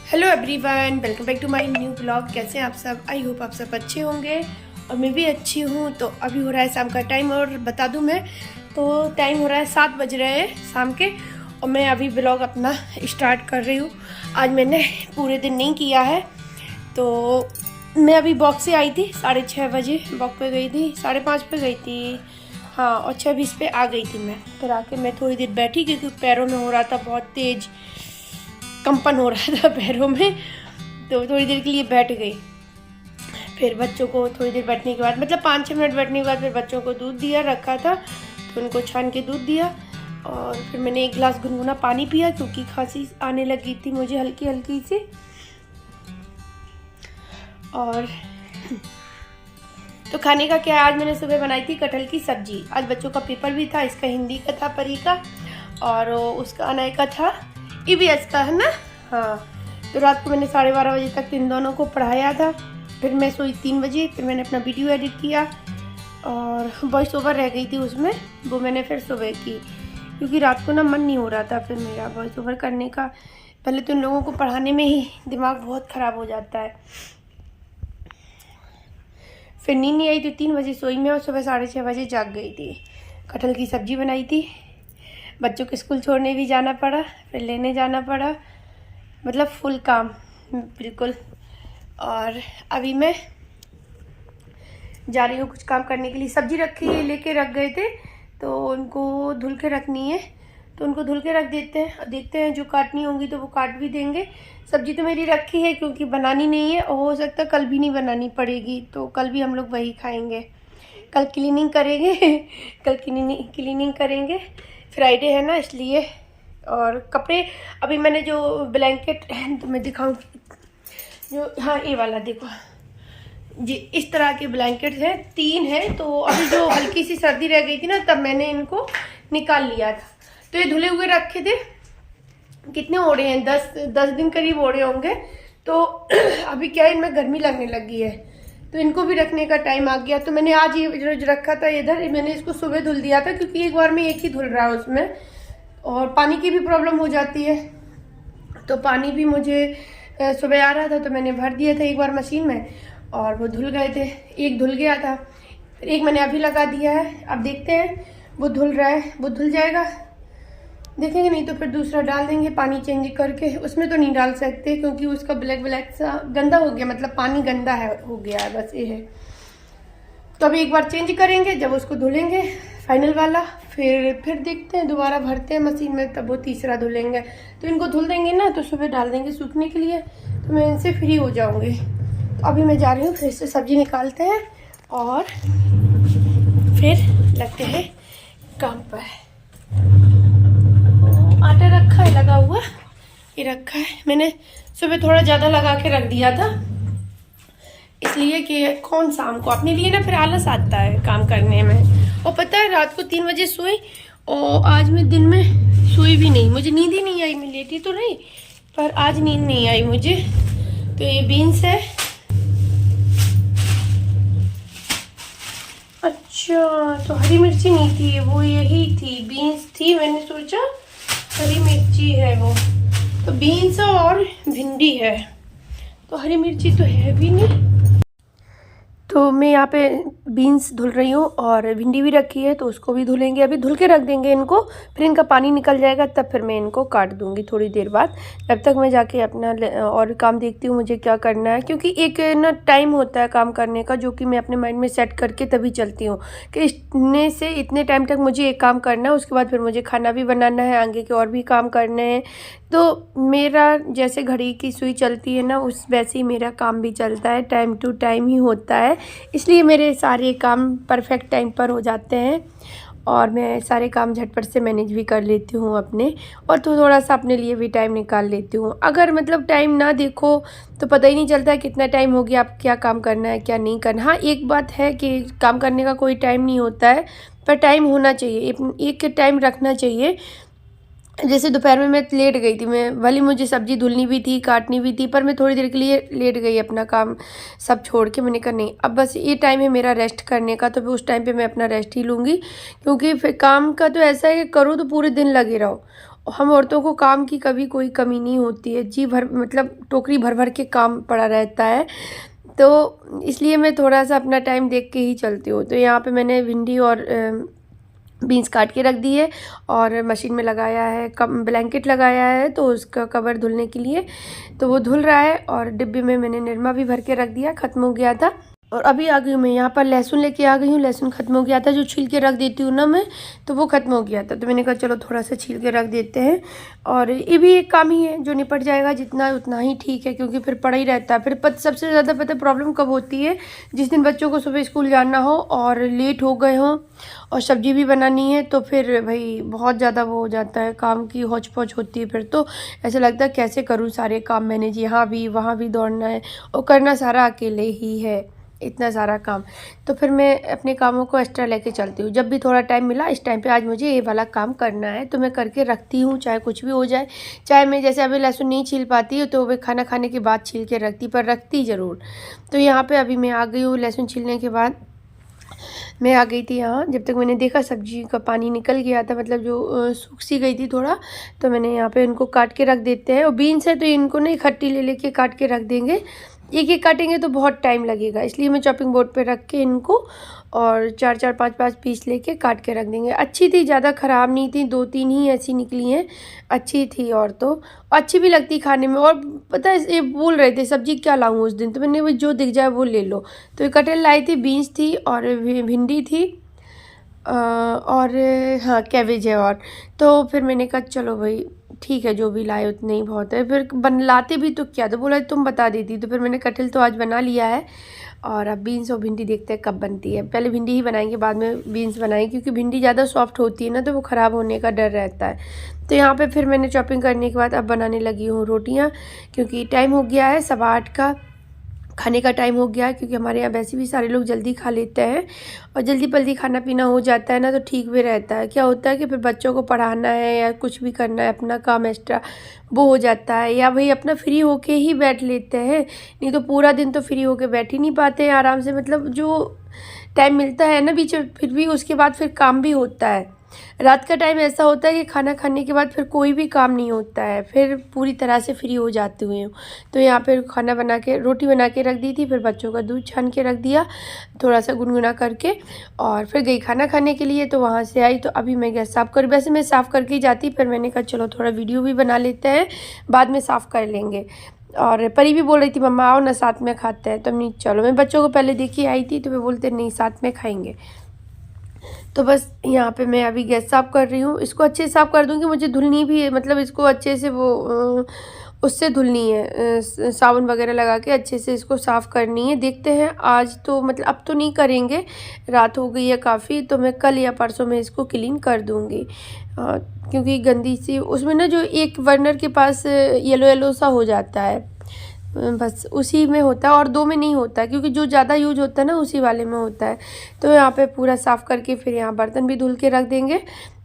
Hello everyone, welcome back to my new blog. कैसे हैं आप सब? आई होप आप सब अच्छे होंगे और मैं भी अच्छी हूँ। तो अभी हो रहा है शाम का टाइम और बता दूँ मैं तो टाइम हो रहा है 7 बज रहे हैं शाम के और मैं अभी ब्लॉग अपना स्टार्ट कर रही हूँ। आज मैंने पूरे दिन नहीं किया है तो मैं अभी वॉक से आई थी 6:30 बजे। वॉक पे गई थी, 5:30 पे गई थी, हाँ, और 6:20 पे आ गई थी मैं। फिर आके मैं थोड़ी देर बैठी क्योंकि पैरों में हो रहा था बहुत तेज़ कंपन हो रहा था पैरों में, तो थोड़ी देर के लिए बैठ गई। फिर बच्चों को थोड़ी देर बैठने के बाद, मतलब 5-6 मिनट बैठने के बाद, फिर बच्चों को दूध दिया, रखा था तो उनको छान के दूध दिया और फिर मैंने 1 गिलास गुनगुना पानी पिया क्योंकि खांसी आने लगी थी मुझे हल्की हल्की सी। और तो खाने का क्या है, आज मैंने सुबह बनाई थी कटहल की सब्जी। आज बच्चों का पेपर भी था, इसका हिंदी का था परी का और उसका अनय का था ईवीएस का, है ना। हाँ, तो रात को मैंने 12:30 बजे तक इन दोनों को पढ़ाया था। फिर मैं सोई 3 बजे। फिर मैंने अपना वीडियो एडिट किया और वॉइस ओवर रह गई थी उसमें, वो मैंने फिर सुबह की क्योंकि रात को ना मन नहीं हो रहा था फिर मेरा वॉइस ओवर करने का। पहले तो इन लोगों को पढ़ाने में ही दिमाग बहुत ख़राब हो जाता है। फिर नींद नहीं आई तो 3 बजे सोई मैं और सुबह 6:30 बजे जाग गई थी। कटहल की सब्जी बनाई थी, बच्चों को स्कूल छोड़ने भी जाना पड़ा, फिर लेने जाना पड़ा, मतलब फुल काम बिल्कुल। और अभी मैं जा रही हूँ कुछ काम करने के लिए। सब्जी रखी है, लेके रख गए थे तो उनको धुल के रखनी है, तो उनको धुल के रख देते हैं और देखते हैं जो काटनी होंगी तो वो काट भी देंगे। सब्जी तो मेरी रखी है क्योंकि बनानी नहीं है और हो सकता है कल भी नहीं बनानी पड़ेगी, तो कल भी हम लोग वही खाएंगे। कल क्लीनिंग करेंगे कल क्लीनिंग करेंगे, फ्राइडे है ना इसलिए। और कपड़े अभी मैंने जो ब्लैंकेट तो मैं दिखाऊँ जो, हाँ ये वाला देखो जी, इस तरह के ब्लैंकेट हैं, 3 हैं। तो अभी जो हल्की सी सर्दी रह गई थी ना तब मैंने इनको निकाल लिया था, तो ये धुले हुए रखे थे। कितने ओढ़े हैं, 10 दिन करीब ओढ़े होंगे। तो अभी क्या है, इनमें गर्मी लगने लगी है तो इनको भी रखने का टाइम आ गया। तो मैंने आज ये जो रखा था इधर, मैंने इसको सुबह धुल दिया था क्योंकि एक बार में एक ही धुल रहा है उसमें और पानी की भी प्रॉब्लम हो जाती है। तो पानी भी मुझे सुबह आ रहा था तो मैंने भर दिया था एक बार मशीन में और वो धुल गए थे। एक धुल गया था, एक मैंने अभी लगा दिया है। अब देखते हैं, वो धुल रहा है, वो धुल जाएगा देखेंगे, नहीं तो फिर दूसरा डाल देंगे पानी चेंज करके। उसमें तो नहीं डाल सकते क्योंकि उसका ब्लैक सा गंदा हो गया, मतलब पानी गंदा है, हो गया है, बस ये है। तो अभी एक बार चेंज करेंगे, जब उसको धुलेंगे फाइनल वाला फिर देखते हैं, दोबारा भरते हैं मशीन में, तब वो तीसरा धुलेंगे। तो इनको धुल देंगे ना तो सुबह डाल देंगे सूखने के लिए, तो मैं इनसे फ्री हो जाऊंगी। तो अभी मैं जा रही हूँ, फिर से सब्जी निकालते हैं और फिर लगते हैं काम पर। आटा रखा है लगा हुआ, ये रखा है मैंने सुबह थोड़ा ज़्यादा लगा के रख दिया था इसलिए कि कौन शाम को अपने लिए ना फिर आलस आता है काम करने में। और पता है रात को 3 बजे सोई और आज मैं दिन में सोई भी नहीं, मुझे नींद ही नहीं आई। मैं लेटी तो नहीं पर आज नींद नहीं आई मुझे। तो ये बीन्स है, अच्छा तो हरी मिर्ची नहीं थी, वो यही थी, बीन्स थी। मैंने सोचा हरी मिर्ची है वो, तो बीन्स और भिंडी है, तो हरी मिर्ची तो है भी नहीं। तो मैं यहाँ पे बीन्स धुल रही हूँ और भिंडी भी रखी है तो उसको भी धुलेंगे। अभी धुल के रख देंगे इनको, फिर इनका पानी निकल जाएगा तब फिर मैं इनको काट दूँगी थोड़ी देर बाद। तब तक मैं जाके अपना और काम देखती हूँ मुझे क्या करना है, क्योंकि एक ना टाइम होता है काम करने का जो कि मैं अपने माइंड में सेट करके तभी चलती हूँ कि इतने से इतने टाइम तक मुझे एक काम करना है, उसके बाद फिर मुझे खाना भी बनाना है, आगे के और भी काम करने हैं। तो मेरा जैसे घड़ी की सुई चलती है ना, उस वैसे ही मेरा काम भी चलता है, टाइम टू टाइम ही होता है, इसलिए मेरे सारे काम परफेक्ट टाइम पर हो जाते हैं और मैं सारे काम झटपट से मैनेज भी कर लेती हूँ अपने। और तो थोड़ा सा अपने लिए भी टाइम निकाल लेती हूँ। अगर मतलब टाइम ना देखो तो पता ही नहीं चलता कितना टाइम हो गया, आप क्या काम करना है क्या नहीं करना। हाँ, एक बात है कि काम करने का कोई टाइम नहीं होता है, पर टाइम होना चाहिए, एक टाइम रखना चाहिए। जैसे दोपहर में मैं लेट गई थी, मैं भले मुझे सब्जी धुलनी भी थी काटनी भी थी, पर मैं थोड़ी देर के लिए लेट गई अपना काम सब छोड़ के। मैंने कहा नहीं, अब बस ये टाइम है मेरा रेस्ट करने का, तो उस टाइम पे मैं अपना रेस्ट ही लूँगी। क्योंकि फिर काम का तो ऐसा है कि करो तो पूरे दिन लगे रहो हम औरतों को काम की कभी कोई कमी नहीं होती है, जी भर मतलब टोकरी भर भर के काम पड़ा रहता है। तो इसलिए मैं थोड़ा सा अपना टाइम देख के ही चलती हूँ। तो यहाँ पे मैंने भिंडी और बीन्स काट के रख दी है और मशीन में लगाया है, ब्लैंकेट लगाया है तो उसका कवर धुलने के लिए, तो वो धुल रहा है। और डिब्बे में मैंने निरमा भी भर के रख दिया, ख़त्म हो गया था। और अभी आ गई हूँ मैं यहाँ पर लहसुन लेके आ गई हूँ। लहसुन ख़त्म हो गया था, जो छील के रख देती हूँ ना मैं, तो वो ख़त्म हो गया था। तो मैंने कहा चलो थोड़ा सा छील के रख देते हैं। और ये भी एक काम ही है जो निपट जाएगा, जितना उतना ही ठीक है, क्योंकि फिर पड़ा ही रहता है। फिर सबसे ज़्यादा पता प्रॉब्लम कब होती है, जिस दिन बच्चों को सुबह स्कूल जाना हो और लेट हो गए हों और सब्ज़ी भी बनानी है, तो फिर भाई बहुत ज़्यादा वो हो जाता है, काम की हौच पौच होती है। फिर तो ऐसा लगता है कैसे करूँ सारे काम मैनेज, यहाँ भी वहाँ भी दौड़ना है और करना सारा अकेले ही है, इतना सारा काम। तो फिर मैं अपने कामों को एक्स्ट्रा लेके चलती हूँ। जब भी थोड़ा टाइम मिला, इस टाइम पे आज मुझे ये वाला काम करना है, तो मैं करके रखती हूँ, चाहे कुछ भी हो जाए। चाहे मैं जैसे अभी लहसुन नहीं छील पाती हूँ तो वे खाना खाने के बाद छील के रखती, पर रखती ज़रूर। तो यहाँ पे अभी मैं आ गई हूँ, लहसुन छीलने के बाद मैं आ गई थी यहाँ। जब तक मैंने देखा सब्जी का पानी निकल गया था, मतलब जो सूख सी गई थी थोड़ा, तो मैंने यहाँ पे इनको काट के रख देते हैं। और बीन्स है तो इनको नहीं खट्टी ले लेके काट के रख देंगे, एक एक काटेंगे तो बहुत टाइम लगेगा, इसलिए मैं चॉपिंग बोर्ड पे रख के इनको और 4-4 5-5 पीस लेके काट के रख देंगे। अच्छी थी, ज़्यादा ख़राब नहीं थी, 2-3 ही ऐसी निकली हैं, अच्छी थी और तो अच्छी भी लगती खाने में। और पता है ये बोल रहे थे सब्जी क्या लाऊं उस दिन, तो मैंने वो जो दिख जाए वो ले लो। तो ये कटहल लाई थी, बीन्स थी और भिंडी थी और हाँ कैबेज है। और तो फिर मैंने कहा चलो भाई ठीक है, जो भी लाए उतने ही बहुत है। फिर लाते भी तो क्या, तो बोला तुम बता देती। तो फिर मैंने कटहल तो आज बना लिया है और अब बीन्स और भिंडी देखते हैं कब बनती है। पहले भिंडी ही बनाएंगे, बाद में बीन्स बनाएंगे, क्योंकि भिंडी ज़्यादा सॉफ्ट होती है ना, तो वो ख़राब होने का डर रहता है। तो यहाँ पे फिर मैंने चॉपिंग करने के बाद अब बनाने लगी हूँ रोटियाँ, क्योंकि टाइम हो गया है 8:15 का, खाने का टाइम हो गया है। क्योंकि हमारे यहाँ वैसे भी सारे लोग जल्दी खा लेते हैं और जल्दी जल्दी खाना पीना हो जाता है ना, तो ठीक भी रहता है। क्या होता है कि फिर बच्चों को पढ़ाना है या कुछ भी करना है, अपना काम एक्स्ट्रा वो हो जाता है, या भाई अपना फ्री होके ही बैठ लेते हैं। नहीं तो पूरा दिन तो फ्री होके बैठ ही नहीं पाते हैं आराम से, मतलब जो टाइम मिलता है ना बीच में, फिर भी उसके बाद फिर काम भी होता है। रात का टाइम ऐसा होता है कि खाना खाने के बाद फिर कोई भी काम नहीं होता है, फिर पूरी तरह से फ्री हो जाते हुए हूँ। तो यहाँ पे खाना बना के, रोटी बना के रख दी थी, फिर बच्चों का दूध छान के रख दिया थोड़ा सा गुनगुना करके, और फिर गई खाना खाने के लिए। तो वहाँ से आई तो अभी मैं गैस साफ़ कर, वैसे मैं साफ़ करके ही जाती, फिर मैंने कहा चलो थोड़ा वीडियो भी बना लेते हैं, बाद में साफ़ कर लेंगे। और परी भी बोल रही थी मम्मा आओ ना साथ में खाते हैं, तो नहीं चलो, मैं बच्चों को पहले देखी आई थी तो वे बोलते नहीं साथ में खाएंगे। तो बस यहाँ पे मैं अभी गैस साफ़ कर रही हूँ, इसको अच्छे से साफ़ कर दूँगी, मुझे धुलनी भी है, मतलब इसको अच्छे से वो उससे धुलनी है, साबुन वगैरह लगा के अच्छे से इसको साफ़ करनी है। देखते हैं आज तो, मतलब अब तो नहीं करेंगे, रात हो गई है काफ़ी, तो मैं कल या परसों में इसको क्लीन कर दूँगी। क्योंकि गंदी सी उसमें ना जो एक बर्नर के पास येलो येलो सा हो जाता है, बस उसी में होता है और 2 में नहीं होता है, क्योंकि जो ज़्यादा यूज होता है ना उसी वाले में होता है। तो यहाँ पे पूरा साफ़ करके फिर यहाँ बर्तन भी धुल के रख देंगे।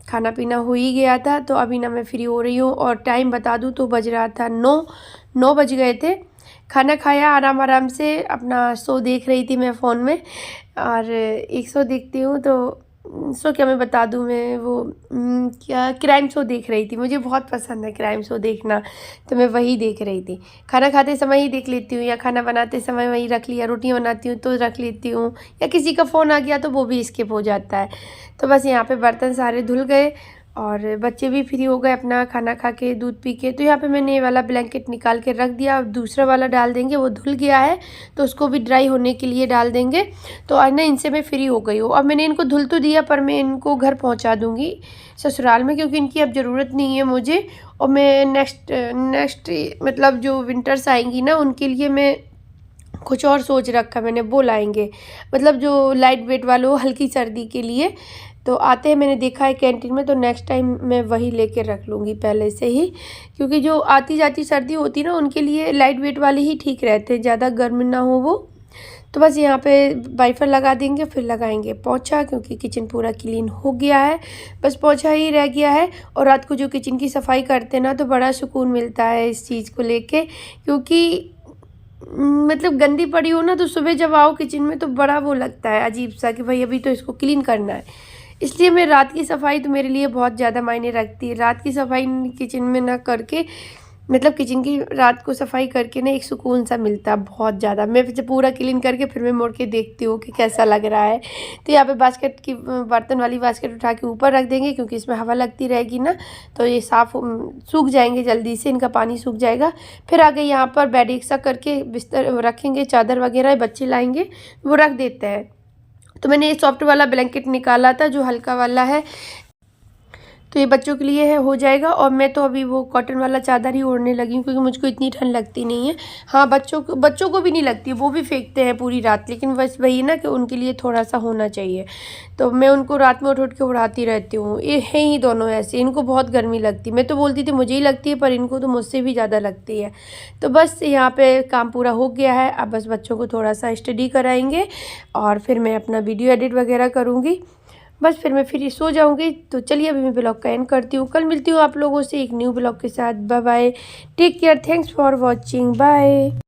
खाना पीना हो ही गया था, तो अभी ना मैं फ्री हो रही हूँ। और टाइम बता दूँ तो बज रहा था 9 बज गए थे। खाना खाया, आराम आराम से अपना शो देख रही थी मैं फ़ोन में, और एक शो देखती हूँ तो शो क्या मैं बता दूँ, मैं वो क्या क्राइम शो देख रही थी, मुझे बहुत पसंद है क्राइम शो देखना, तो मैं वही देख रही थी। खाना खाते समय ही देख लेती हूँ, या खाना बनाते समय वही रख लिया, रोटियाँ बनाती हूँ तो रख लेती हूँ, या किसी का फ़ोन आ गया तो वो भी स्किप हो जाता है। तो बस यहाँ पे बर्तन सारे धुल गए और बच्चे भी फ्री हो गए अपना खाना खा के, दूध पी के। तो यहाँ पे मैंने ये वाला ब्लैंकेट निकाल के रख दिया, अब दूसरा वाला डाल देंगे, वो धुल गया है तो उसको भी ड्राई होने के लिए डाल देंगे। तो आज ना इनसे मैं फ्री हो गई हूँ। अब मैंने इनको धुल तो दिया, पर मैं इनको घर पहुँचा दूँगी ससुराल में, क्योंकि इनकी अब ज़रूरत नहीं है मुझे। और मैं नेक्स्ट मतलब जो विंटर्स आएंगी ना, उनके लिए मैं कुछ और सोच रखा मैंने, वो लाएंगे, मतलब जो लाइट वेट वाले हो, हल्की सर्दी के लिए। तो आते हैं, मैंने देखा है कैंटीन में, तो नेक्स्ट टाइम मैं वही लेके रख लूँगी पहले से ही, क्योंकि जो आती जाती सर्दी होती है ना उनके लिए लाइट वेट वाले ही ठीक रहते हैं, ज़्यादा गर्म ना हो वो। तो बस यहाँ पे वाइपर लगा देंगे, फिर लगाएंगे पोंछा, क्योंकि किचन पूरा क्लीन हो गया है, बस पोंछा ही रह गया है। और रात को जो किचन की सफाई करते हैं ना, तो बड़ा सुकून मिलता है इस चीज़ को लेके, क्योंकि मतलब गंदी पड़ी हो ना, तो सुबह जब आओ किचन में तो बड़ा वो लगता है अजीब सा, कि भाई अभी तो इसको क्लीन करना है, इसलिए मैं रात की सफाई तो मेरे लिए बहुत ज़्यादा मायने रखती है। रात की सफाई किचन में ना करके, मतलब किचन की रात को सफाई करके ना एक सुकून सा मिलता है बहुत ज़्यादा। मैं जब पूरा क्लीन करके फिर मैं मुड़ के देखती हूँ कि कैसा लग रहा है। तो यहाँ पे बास्केट की, बर्तन वाली बास्केट उठा के ऊपर रख देंगे क्योंकि इसमें हवा लगती रहेगी ना, तो ये साफ़ सूख जाएंगे जल्दी से, इनका पानी सूख जाएगा। फिर आगे यहाँ पर बेड एक सा करके बिस्तर रखेंगे, चादर वगैरह बच्चे लाएंगे वो रख देते हैं। तो मैंने ये सॉफ्ट वाला ब्लैंकेट निकाला था जो हल्का वाला है, तो ये बच्चों के लिए है, हो जाएगा। और मैं तो अभी वो कॉटन वाला चादर ही ओढ़ने लगी हूँ क्योंकि मुझको इतनी ठंड लगती नहीं है। हाँ, बच्चों को भी नहीं लगती, वो भी फेंकते हैं पूरी रात, लेकिन बस वही ना कि उनके लिए थोड़ा सा होना चाहिए। तो मैं उनको रात में उठ के उड़ाती रहती हूँ। ये हैं ही दोनों ऐसे, इनको बहुत गर्मी लगती है। मैं तो बोलती थी मुझे ही लगती है, पर इनको तो मुझसे भी ज़्यादा लगती है। तो बस यहाँ पर काम पूरा हो गया है। अब बस बच्चों को थोड़ा सा स्टडी कराएंगे और फिर मैं अपना वीडियो एडिट वगैरह करूँगी। बस फिर मैं फिर सो जाऊंगी। तो चलिए अभी मैं ब्लॉग का एंड करती हूँ। कल मिलती हूँ आप लोगों से एक न्यू ब्लॉग के साथ। Bye bye, take care, thanks for watching, bye.